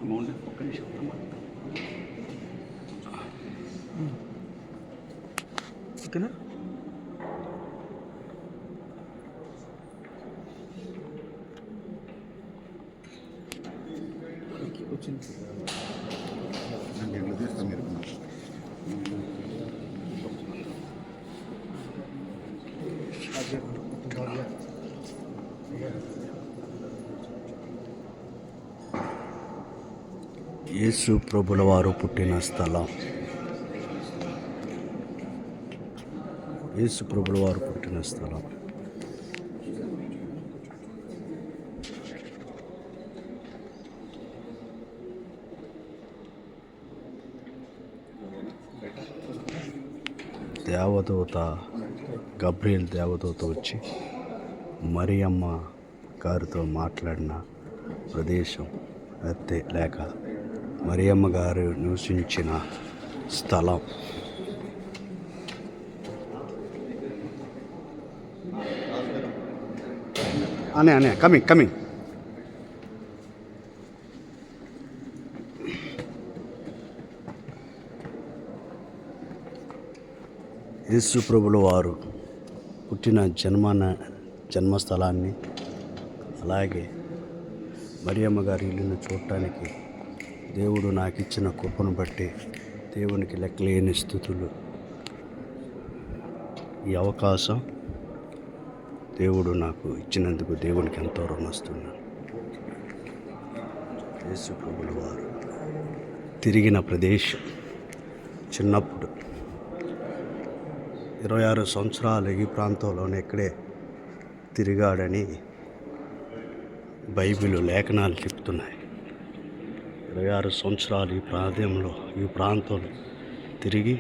Mountain ఒక్క నిమిషం ఓకేనా. వచ్చింది యేసు ప్రభుల వారు పుట్టిన స్థలం. యేసు ప్రభుల వారు పుట్టిన స్థలం. దేవదూత గబ్రియల్ దేవదూత వచ్చి మరియమ్మ గారితో మాట్లాడిన ప్రదేశం అయితే లేక మరియమ్మ గారు నివసించిన స్థలం. అనే కమింగ్ యేసు ప్రభుల వారు పుట్టిన జన్మస్థలాన్ని అలాగే మరియమ్మ గారి ఇల్లును చూడటానికి దేవుడు నాకు ఇచ్చిన కృపను బట్టి దేవునికి లెక్కలేని స్థుతులు. ఈ అవకాశం దేవుడు నాకు ఇచ్చినందుకు దేవునికి ఎంతో రుణస్తున్నాను. యేసు ప్రభుల వారు తిరిగిన ప్రదేశం చిన్నప్పుడు 26 సంవత్సరాలు ఈ ప్రాంతంలోనే ఇక్కడే తిరిగాడని బైబిల్ లేఖనాలు చెప్తున్నాయి. 26 సంవత్సరాలు ఈ ప్రాంతంలో తిరిగి